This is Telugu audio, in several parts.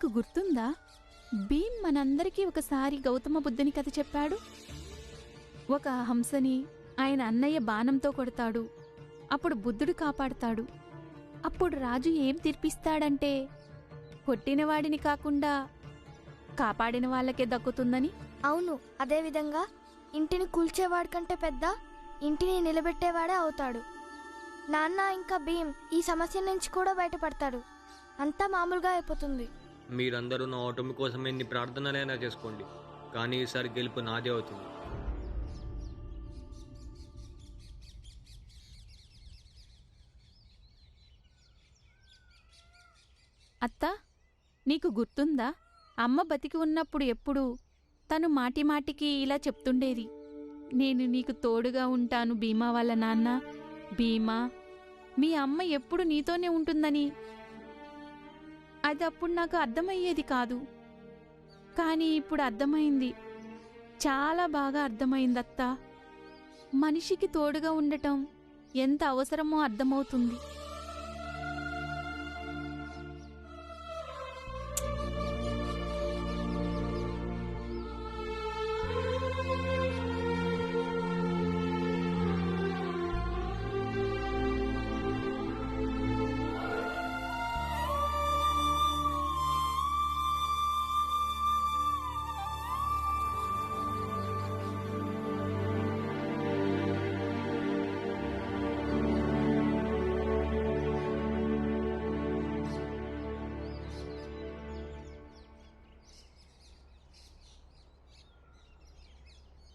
నీకు గుర్తుందా, భీమ్ మనందరికీ ఒకసారి గౌతమ బుద్ధుని కథ చెప్పాడు. ఒక హంసని ఆయన అన్నయ్య బాణంతో కొడతాడు. అప్పుడు బుద్ధుడు కాపాడతాడు. అప్పుడు రాజు ఏం తీర్పిస్తాడంటే, కొట్టినవాడిని కాకుండా కాపాడిన వాళ్ళకే దక్కుతుందని. అవును, అదేవిధంగా ఇంటిని కూల్చేవాడి కంటే పెద్ద ఇంటిని నిలబెట్టేవాడే అవుతాడు. నాన్న ఇంకా భీమ్ ఈ సమస్య నుంచి కూడా బయటపడతాడు. అంతా మామూలుగా అయిపోతుంది. మీరందరూ నా ఓటమి కోసం ఎన్ని ప్రార్థనలైనా చేసుకోండి, కానీ ఈసారి గెలుపు నాదే అవుతుంది. అత్తా, నీకు గుర్తుందా, అమ్మ బతికి ఉన్నప్పుడు ఎప్పుడూ తను మాటిమాటికి ఇలా చెప్తుండేది, నేను నీకు తోడుగా ఉంటాను భీమా వాళ్ళ నాన్న. భీమా, మీ అమ్మ ఎప్పుడు నీతోనే ఉంటుందని. అది అప్పుడు నాకు అర్థమయ్యేది కాదు, కానీ ఇప్పుడు అర్థమైంది. చాలా బాగా అర్థమైందత్తా. మనిషికి తోడుగా ఉండటం ఎంత అవసరమో అర్థమవుతుంది.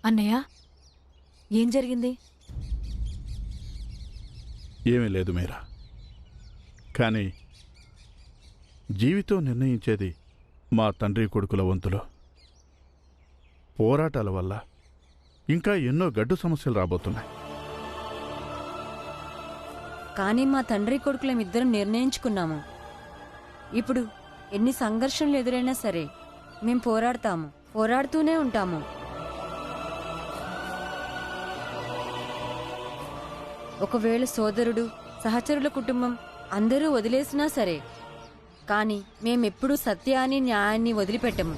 అన్నయ్య, ఏం జరిగింది? ఏమీ లేదు మీరా, కానీ జీవితం నిర్ణయించేది మా తండ్రి కొడుకుల వంతులో. పోరాటాల వల్ల ఇంకా ఎన్నో గడ్డు సమస్యలు రాబోతున్నాయి. కానీ మా తండ్రి కొడుకులమిద్దరం నిర్ణయించుకున్నాము. ఇప్పుడు ఎన్ని సంఘర్షణలు ఎదురైనా సరే మేం పోరాడతాము, పోరాడుతూనే ఉంటాము. ఒకవేళ సోదరుడు, సహచరుల కుటుంబం అందరూ వదిలేసినా సరే, కానీ మేమెప్పుడూ సత్యాన్ని, న్యాయాన్ని వదిలిపెట్టము.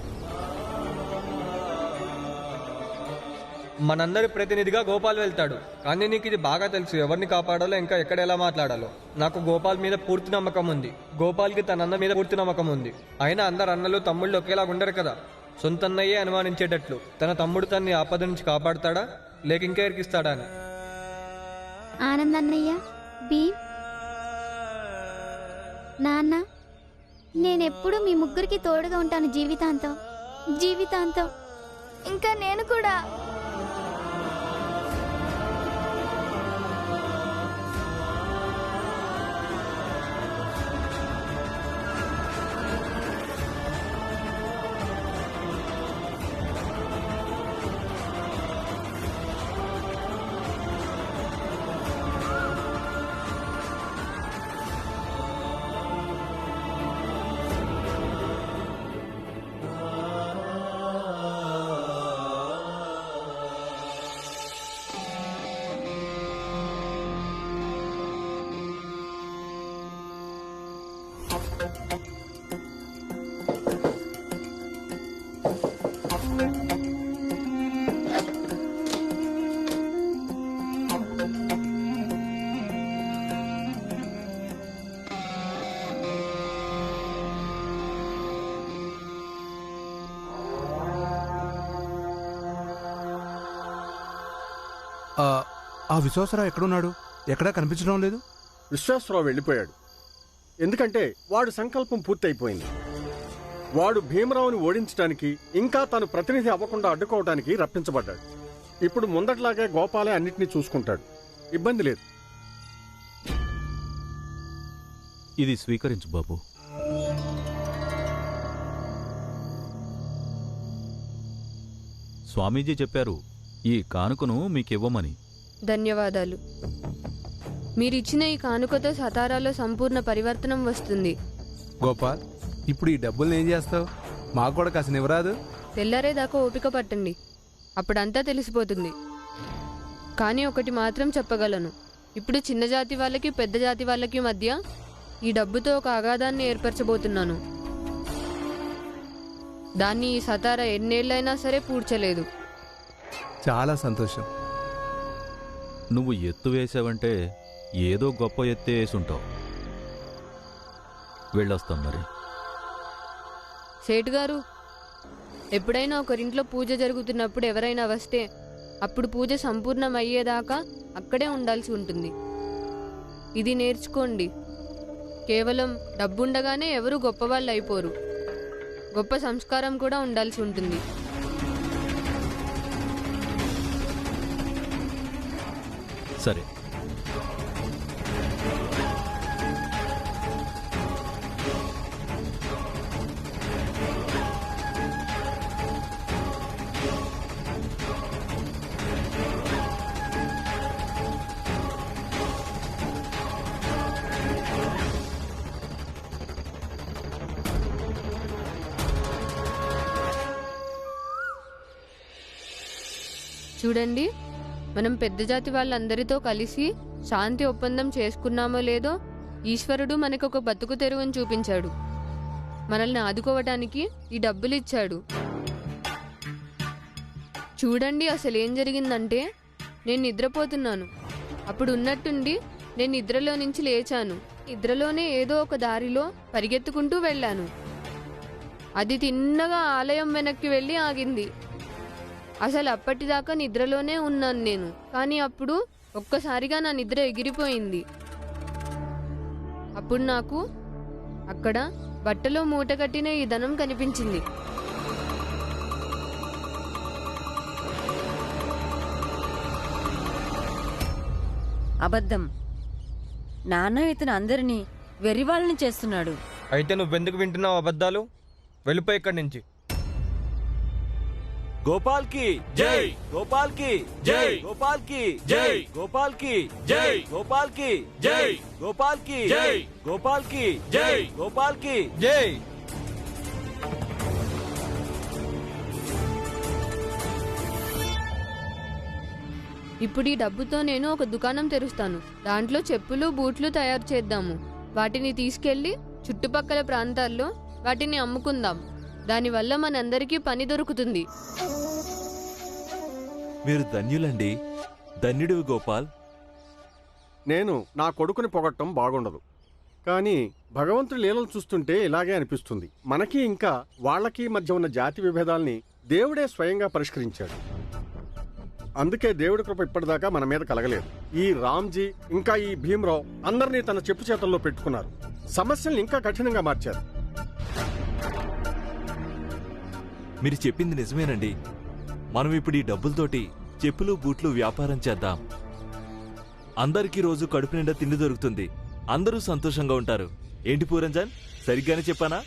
మనందరి ప్రతినిధిగా గోపాల్ వెళ్తాడు, కానీ నీకు ఇది బాగా తెలుసు, ఎవరిని కాపాడాలో ఇంకా ఎక్కడ ఎలా మాట్లాడాలో. నాకు గోపాల్ మీద పూర్తి నమ్మకం ఉంది. గోపాల్కి తన అన్న మీద పూర్తి నమ్మకం ఉంది. అయినా అందరు అన్నలు తమ్ముళ్ళు ఒకేలాగా ఉండరు కదా. సొంత అన్నయ్యే అనుమానించేటట్లు తన తమ్ముడు తన్ని ఆపద నుంచి కాపాడుతాడా లేక ఇంకా ఎరికిస్తాడా అని. ఆనందన్నయ్య, భీమ్, నాన్న, నేనెప్పుడు మీ ముగ్గురికి తోడుగా ఉంటాను జీవితాంతం, జీవితాంతం. ఇంకా నేను కూడా. ఆ విశ్వాసరావు ఎక్కడున్నాడు? ఎక్కడా కనిపించడం లేదు. విశ్వాసరావు వెళ్ళిపోయాడు. ఎందుకంటే వాడు సంకల్పం పూర్తయిపోయింది. వాడు భీమరావుని ఓడించడానికి, ఇంకా తను ప్రతినిధి అవ్వకుండా అడ్డుకోవడానికి రప్పించబడ్డాడు. ఇప్పుడు ముందట్లాగే గోపాలే అన్నిటినీ చూసుకుంటాడు. ఇబ్బంది లేదు. ఇది స్వీకరించు బాబు. స్వామీజీ చెప్పారు ఈ కానుకను మీకివ్వమని. ధన్యవాదాలు. మీరిచ్చిన ఈ కానుకతో సతారాలో సంపూర్ణ పరివర్తనం వస్తుంది. గోపాల్, ఇప్పుడు ఈ డబ్బుల్ని ఏం చేస్తావు? మాకు కూడా కాసిన ఇవ్వరాదు? తెల్లారేదాకా ఓపిక పట్టండి, అప్పుడంతా తెలిసిపోతుంది. కానీ ఒకటి మాత్రం చెప్పగలను, ఇప్పుడు చిన్న జాతి వాళ్ళకి పెద్ద జాతి వాళ్ళకి మధ్య ఈ డబ్బుతో ఒక అగాధాన్ని ఏర్పరచబోతున్నాను. దాన్ని ఈ సతారా ఎన్నేళ్ళైనా సరే పూడ్చలేదు. చాలా సంతోషం. నువ్వు ఎత్తు వేసావంటే ఏదో గొప్ప ఎత్తే వేసుంటావు. వెళ్ళొస్తాం మరి. సేటు గారు, ఎప్పుడైనా ఒకరింట్లో పూజ జరుగుతున్నప్పుడు ఎవరైనా వస్తే అప్పుడు పూజ సంపూర్ణమయ్యేదాకా అక్కడే ఉండాల్సి ఉంటుంది. ఇది నేర్చుకోండి. కేవలం డబ్బుండగానే ఎవరు గొప్పవాళ్ళు అయిపోరు. గొప్ప సంస్కారం కూడా ఉండాల్సి ఉంటుంది. సరే, చూడండి, మనం పెద్ద జాతి వాళ్ళందరితో కలిసి శాంతి ఒప్పందం చేసుకున్నామో లేదో ఈశ్వరుడు మనకొక బతుకు తెరువుని చూపించాడు. మనల్ని ఆదుకోవటానికి ఈ డబ్బులు ఇచ్చాడు. చూడండి, అసలు ఏం జరిగిందంటే, నేను నిద్రపోతున్నాను. అప్పుడు ఉన్నట్టుండి నేను నిద్రలో నుంచి లేచాను. నిద్రలోనే ఏదో ఒక దారిలో పరిగెత్తుకుంటూ వెళ్ళాను. అది తిన్నగా ఆలయం వెనక్కి వెళ్ళి ఆగింది. అసలు అప్పటిదాకా నిద్రలోనే ఉన్నాను నేను. కానీ అప్పుడు ఒక్కసారిగా నా నిద్ర ఎగిరిపోయింది. అప్పుడు నాకు అక్కడ బట్టలో మూట కట్టిన ఈ ధనం కనిపించింది. అబద్ధం. నాన్న ఇతను అందరినీ వెర్రివాళ్ళని చేస్తున్నాడు. అయితే నువ్వెందుకు వింటున్నావు అబద్ధాలు? వెళ్ళిపోయి ఇక్కడి నుంచి. గోపాల్ కి జై, గోపాల్ కి జై, గోపాల్ కి జై, గోపాల్ కి జై, గోపాల్ కి జై, గోపాల్ కి జై, గోపాల్ కి జై, గోపాల్ కి జై. ఇప్పుడు ఈ డబ్బుతో నేను ఒక దుకాణం తెరుస్తాను. దాంట్లో చెప్పులు బూట్లు తయారు చేద్దాము. వాటిని తీసుకెళ్లి చుట్టుపక్కల ప్రాంతాల్లో వాటిని అమ్ముకుందాం. దానివల్ల మనందరికీ పని దొరుకుతుంది. మీరు ధన్యులండి. ధన్యుడివి గోపాల్. నేను నా కొడుకుని పొగట్టం బాగుండదు, కానీ భగవంతుడి లీలలు చూస్తుంటే ఇలాగే అనిపిస్తుంది. మనకి ఇంకా వాళ్ళకి మధ్య ఉన్న జాతి విభేదాల్ని దేవుడే స్వయంగా పరిష్కరించాడు. అందుకే దేవుడి కృప ఇప్పటిదాకా మన మీద కలగలేదు. ఈ రామ్జీ ఇంకా ఈ భీమరావు అందరినీ తన చెప్పు చేతల్లో పెట్టుకున్నారు. సమస్యల్ని ఇంకా కఠినంగా మార్చారు. మీరు చెప్పింది నిజమేనండి. మనం ఇప్పుడు ఈ డబ్బులతోటి చెప్పులు బూట్లు వ్యాపారం చేద్దాం. అందరికీ రోజు కడుపు నిండా తిండి దొరుకుతుంది. అందరూ సంతోషంగా ఉంటారు. ఏంటి పూరంజన్, సరిగ్గానే చెప్పానా?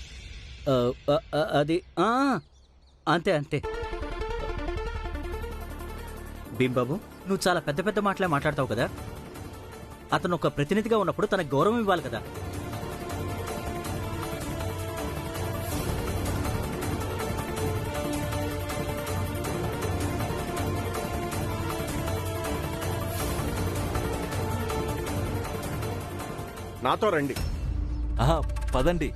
అది అంతే అంతే. భీంబాబు, నువ్వు చాలా పెద్ద పెద్ద మాటలే మాట్లాడతావు కదా. అతను ఒక ప్రతినిధిగా ఉన్నప్పుడు తనకు గౌరవం ఇవ్వాలి కదా. నాతో రండి. పదండి.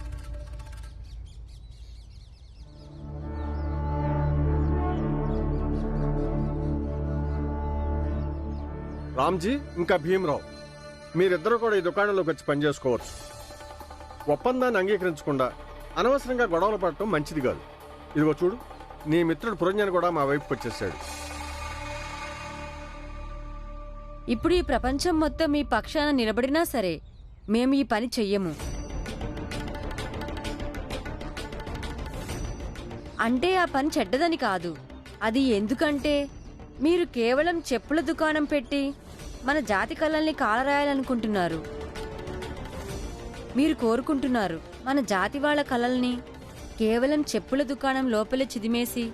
రామ్జీ ఇంకా భీమరావు, మీరిద్దరూ కూడా ఈ దుకాణంలోకి వచ్చి పనిచేసుకోవచ్చు. ఒప్పందాన్ని అంగీకరించకుండా అనవసరంగా గొడవలు పడటం మంచిది కాదు. ఇదిగో చూడు, నీ మిత్రుడు పురంజన్ కూడా మా వైపుకి వచ్చేసాడు. ఇప్పుడు ఈ ప్రపంచం మొత్తం మీ పక్షాన నిలబడినా సరే మేము ఈ పని చెయ్యము. అంటే ఆ పని చెడ్డదని కాదు. అది ఎందుకంటే మీరు కేవలం చెప్పుల దుకాణం పెట్టి మన జాతి కళల్ని కాలరాయాలనుకుంటున్నారు. మీరు కోరుకుంటున్నారు మన జాతి వాళ్ళ కళల్ని కేవలం చెప్పుల దుకాణం లోపలే చిదిమేసి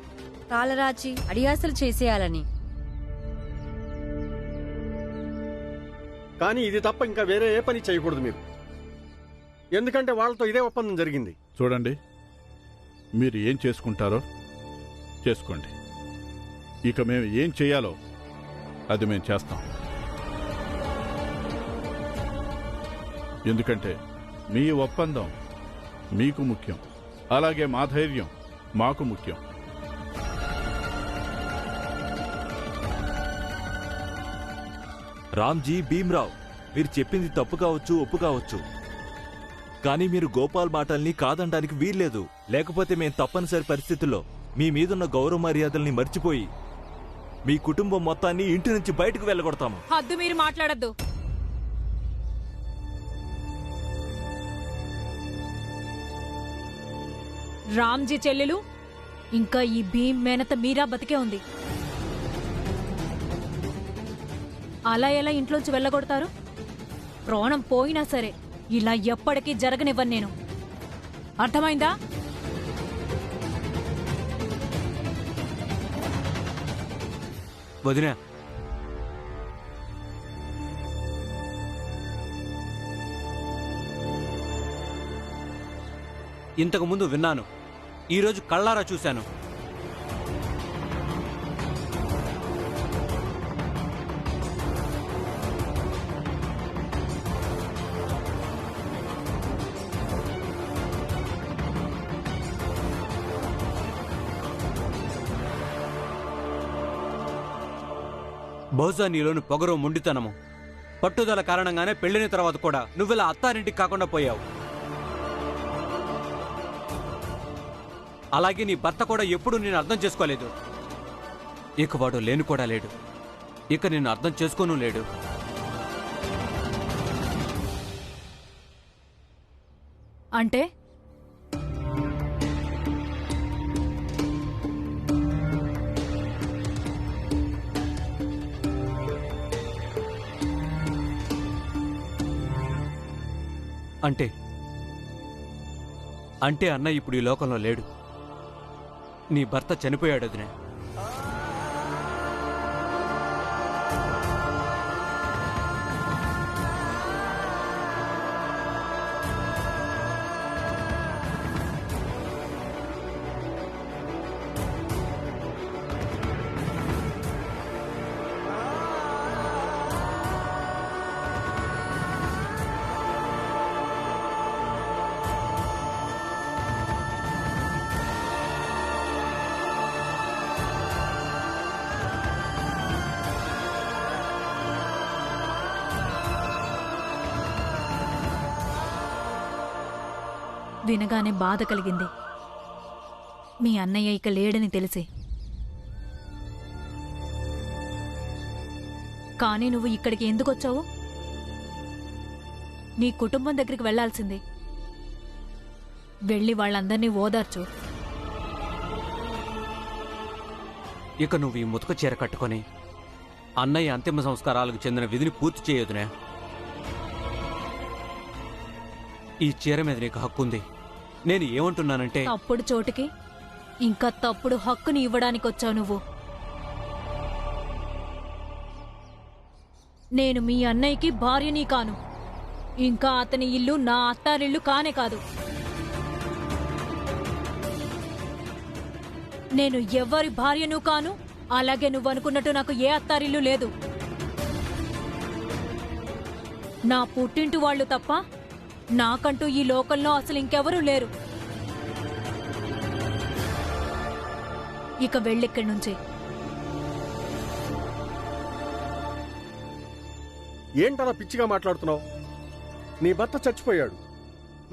కాలరాచి అడియాసలు చేసేయాలని. కానీ ఇది తప్ప ఇంకా వేరే ఏ పని చేయకూడదు మీరు. ఎందుకంటే వాళ్ళతో ఇదే ఒప్పందం జరిగింది. చూడండి, మీరు ఏం చేసుకుంటారో చేసుకోండి. ఇక మేము ఏం చేయాలో అది మేము చేస్తాం. ఎందుకంటే మీ ఒప్పందం మీకు ముఖ్యం, అలాగే మా ధైర్యం మాకు ముఖ్యం. రామ్జీ, భీమ్రావ్, మీరు చెప్పింది తప్పు కావచ్చు, ఒప్పు కావచ్చు, కానీ మీరు గోపాల్ మాటల్ని కాదనడానికి వీల్లేదు. లేకపోతే మేం తప్పనిసరి పరిస్థితుల్లో మీ మీదున్న గౌరవ మర్యాదల్ని మర్చిపోయి మీ కుటుంబం మొత్తాన్ని ఇంటి నుంచి బయటకు వెళ్ళగొడతాము. హద్దు మీరు మాట్లాడద్దు. రామ్జీ చెల్లెలు ఇంకా ఈ భీమ్ మేనత మీరా బతికే ఉంది. అలా ఎలా ఇంట్లోంచి వెళ్ళగొడతారు? ప్రాణం పోయినా సరే ఇలా ఎప్పటికీ జరగనివ్వను నేను. అర్థమైందా? వదినా, ఇంతకు ముందు విన్నాను, ఈరోజు కళ్ళారా చూశాను. బహుశా నీలోని పొగరు, మొండితనము, పట్టుదల కారణంగానే పెళ్లిన తర్వాత కూడా నువ్విలా అత్తారింటికి కాకుండా పోయావు. అలాగే నీ భర్త కూడా ఎప్పుడూ నేను అర్థం చేసుకోలేదు. ఇక వాడు లేను కూడా లేడు, ఇక నిన్ను అర్థం చేసుకోను లేడు. అంటే అంటే అంటే అన్న ఇప్పుడు ఈ లోకంలో లేడు. నీ భర్త చనిపోయాడు వదినే. వినగానే బాధ కలిగింది. మీ అన్నయ్య ఇక లేడని తెలిసి. కానీ నువ్వు ఇక్కడికి ఎందుకు వచ్చావు? నీ కుటుంబం దగ్గరికి వెళ్లాల్సింది. వెళ్ళి వాళ్ళందరినీ ఓదార్చు. ఇక నువ్వు ఈ ముతక చీర కట్టుకొని అన్నయ్య అంతిమ సంస్కారాలకు చెందిన విధిని పూర్తి చేయొద్దునే. ఈ చీర మీద నీకు హక్కుంది. నేను ఏమంటున్నానంటే, తప్పుడు చోటుకి ఇంకా తప్పుడు హక్కుని ఇవ్వడానికి వచ్చావు నువ్వు. నేను మీ అన్నయ్యకి భార్యని కాను, ఇంకా అతని ఇల్లు నా అత్తారిల్లు కానే కాదు. నేను ఎవరి భార్యను కాను, అలాగే నువ్వు అనుకున్నట్టు నాకు ఏ అత్తారిల్లు లేదు. నా పుట్టింటి వాళ్ళు తప్ప నాకంటూ ఈ లోకంలో అసలు ఇంకెవరూ లేరు. ఇక వెళ్ళిక్కడి నుంచి. ఏంటలా పిచ్చిగా మాట్లాడుతున్నావు? నీ భర్త చచ్చిపోయాడు,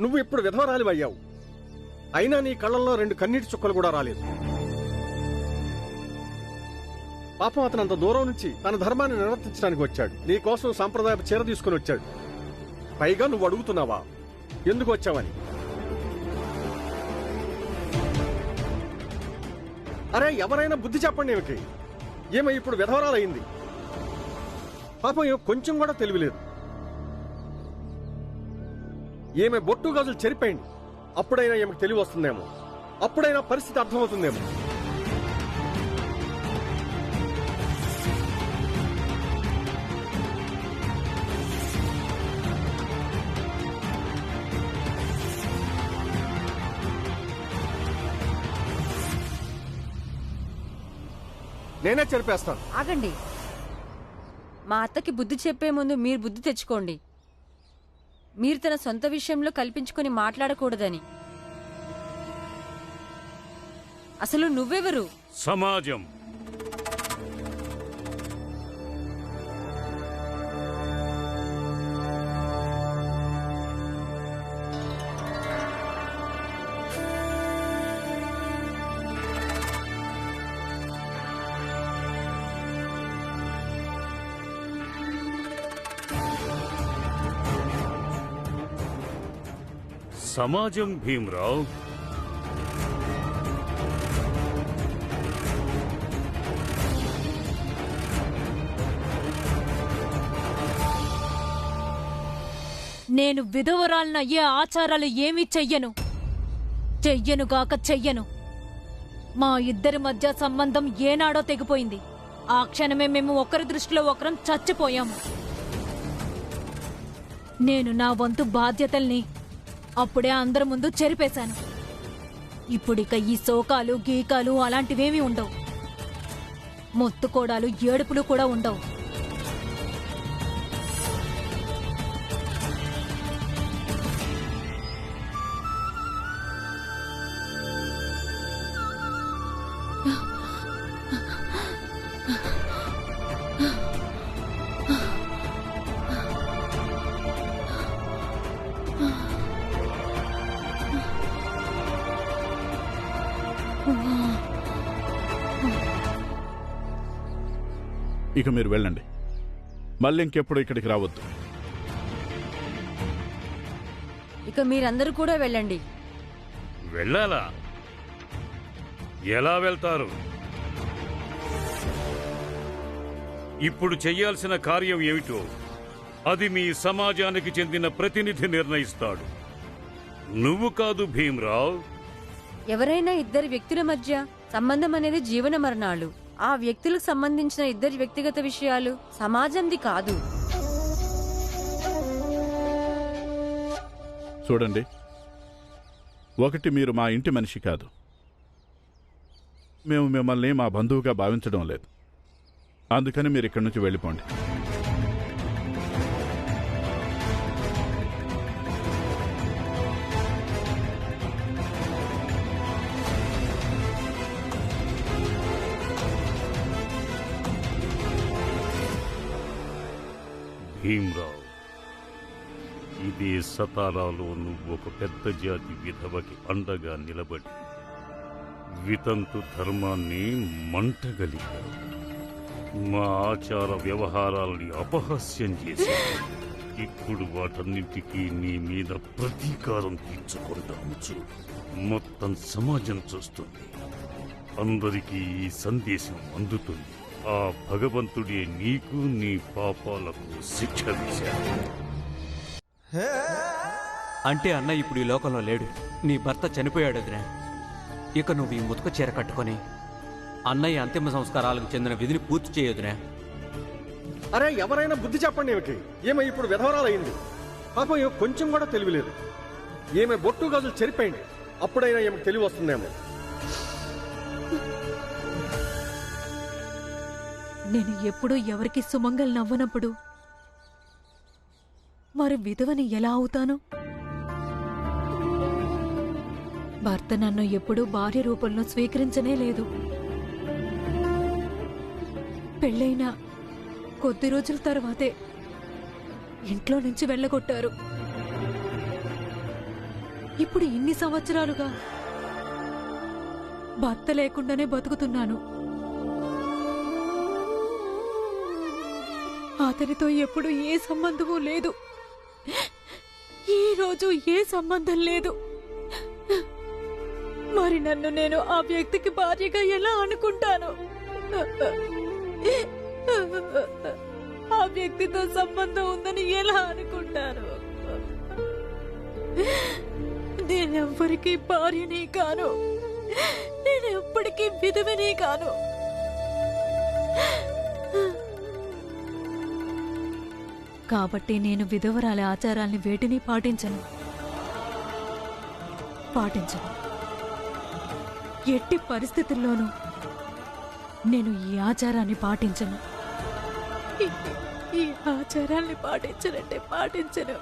నువ్వు ఇప్పుడు విధవరాలివయ్యావు. అయినా నీ కళ్ళల్లో 2 కన్నీటి చుక్కలు కూడా రాలేదు. పాపం అతను అంత దూరం నుంచి తన ధర్మాన్ని నిర్వర్తించడానికి వచ్చాడు. నీ కోసం సాంప్రదాయ చీర తీసుకుని వచ్చాడు. పైగా నువ్వు అడుగుతున్నావా ఎందుకు వచ్చావని? అరే, ఎవరైనా బుద్ధి చెప్పండి. ఈమె ఇప్పుడు విధవరాలయ్యింది. పాపం ఈమె కొంచెం కూడా తెలివిలేదు. ఈమె బొట్టు గాజులు చెరిపోయింది. అప్పుడైనా ఈమెకు తెలివి వస్తుందేమో, అప్పుడైనా పరిస్థితి అర్థమవుతుందేమో. నేనే చెరిపేస్తాను. ఆగండి. మా అత్తకి బుద్ధి చెప్పే ముందు మీరు బుద్ధి తెచ్చుకోండి. మీరు తన సొంత విషయంలో కల్పించుకొని మాట్లాడకూడదని. అసలు నువ్వెవరు? సమాజం. సమాజం భీమ్రావ్. నేను విధవరాలనయ్యే ఆచారాలు ఏమీ చెయ్యనుగాక చెయ్యను. మా ఇద్దరి మధ్య సంబంధం ఏనాడో తెగిపోయింది. ఆ క్షణమే మేము ఒకరి దృష్టిలో ఒకరం చచ్చిపోయాము. నేను నా వంతు బాధ్యతల్ని అప్పుడే అందరి ముందు చెరిపేశాను. ఇప్పుడిక ఈ శోకాలు గీకాలు అలాంటివేమీ ఉండవు. మొత్తుకోడాలు ఏడుపులు కూడా ఉండవు. ఇక మీరు వెళ్ళండి. మళ్ళీ ఇంకెప్పుడు ఇక్కడికి రావద్దు. ఇక మీరందరూ కూడా వెళ్ళండి. వెళ్ళాలా? ఎలా వెళ్తారు? ఇప్పుడు చెయ్యాల్సిన కార్యం ఏమిటో అది మీ సమాజానికి చెందిన ప్రతినిధి నిర్ణయిస్తాడు. నువ్వు కాదు భీమ్రావ్. ఎవరైనా ఇద్దరు వ్యక్తుల మధ్య సంబంధం అనేది జీవన మరణాలు. ఆ వ్యక్తులకు సంబంధించిన ఇద్దరి వ్యక్తిగత విషయాలు సమాజంది కాదు. చూడండి, ఒకటి మీరు మా ఇంటి మనిషి కాదు. మేము మిమ్మల్ని మా బంధువుగా భావించడం లేదు. అందుకని మీరు ఇక్కడి నుంచి వెళ్ళిపోండి. భీమ్రావ్, ఇదే సతారాలో నువ్వు ఒక పెద్ద జాతి విధవకి అండగా నిలబడి వితంతు ధర్మాన్ని మంటగలిగావు. మా ఆచార వ్యవహారాల్ని అపహాస్యం చేసి ఇప్పుడు వాటన్నింటికీ నీ మీద ప్రతీకారం తీర్చుకుంటాము. చూడు, మొత్తం సమాజం చూస్తుంది. అందరికీ ఈ సందేశం అందుతుంది. ఆ భగవంతుడే నీకు నీ పాపాలకు శిక్ష వేశాడు. అంటే అన్న ఇప్పుడు ఈ లోకంలో లేడు. నీ భర్త చనిపోయాడు వదినా. ఇక నువ్వు ఈ ముతక చీర కట్టుకొని అన్నయ్య అంతిమ సంస్కారాలకు చెందిన విధిని పూర్తి చేయొద్దునా. అరే, ఎవరైనా బుద్ధి చెప్పండి. ఈమె ఇప్పుడు విధవరాలయ్యింది. పాపం ఈమె కొంచెం కూడా తెలివిలేదు. ఈమె బొట్టు గాజులు చెరిపోయింది. అప్పుడైనా ఈమెకు తెలివి వస్తుందేమో. నేను ఎప్పుడూ ఎవరికి సుమంగల్ నవ్వనప్పుడు మరి విధవని ఎలా అవుతాను? భర్త నన్ను ఎప్పుడూ భార్య రూపంలో స్వీకరించనే లేదు. పెళ్ళైనా కొద్ది రోజుల తర్వాతే ఇంట్లో నుంచి వెళ్ళగొట్టారు. ఇప్పుడు ఇన్ని సంవత్సరాలుగా భర్త లేకుండానే బతుకుతున్నాను. అతనితో ఎప్పుడు ఏ సంబంధమూ లేదు. ఈ రోజు ఏ సంబంధం లేదు. మరి నన్ను నేను ఆ వ్యక్తికి భార్యగా ఎలా అనుకుంటాను? ఆ వ్యక్తితో సంబంధం ఉందని ఎలా అనుకుంటాను? నేనెవ్వరికీ భార్యని కాను. నేనెప్పటికీ విధవని కాను. కాబట్టి నేను విధవరాల ఆచారాల్ని వేటిని పాటించను. ఎట్టి పరిస్థితుల్లోనూ నేను ఈ ఆచారాన్ని పాటించను. ఈ ఆచారాల్ని పాటించనంటే పాటించను.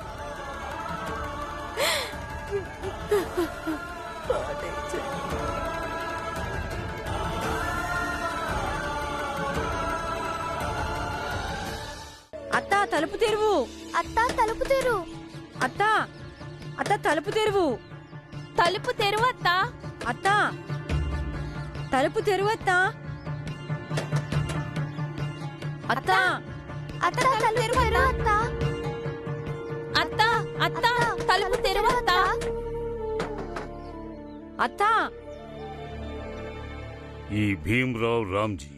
పాటించను. తలుపు తెరువు. అత్తా తలుపు తెరు. అత్త అత్త తలుపు తెరువు. తలుపు తెరువు అత్తా. అత్త తలుపు తెరువు అత్త. అత్త అత్తా తలుపు తెరు అత్తా. అత్తా అత్తా తలుపు తెరువు అత్తా. అత్త ఈ భీమ్రావ్ రామ్జీ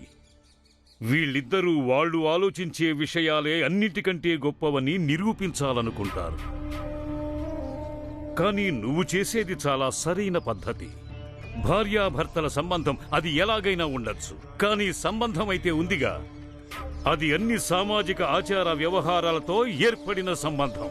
వీళ్ళిద్దరూ వాళ్ళు ఆలోచించే విషయాలే అన్నిటికంటే గొప్పవని నిరూపించాలనుకుంటారు. కానీ నువ్వు చేసేది చాలా సరైన పద్ధతి. భార్యాభర్తల సంబంధం అది ఎలాగైనా ఉండొచ్చు, కానీ సంబంధం అయితే ఉందిగా, అది అన్ని సామాజిక ఆచార వ్యవహారాలతో ఏర్పడిన సంబంధం.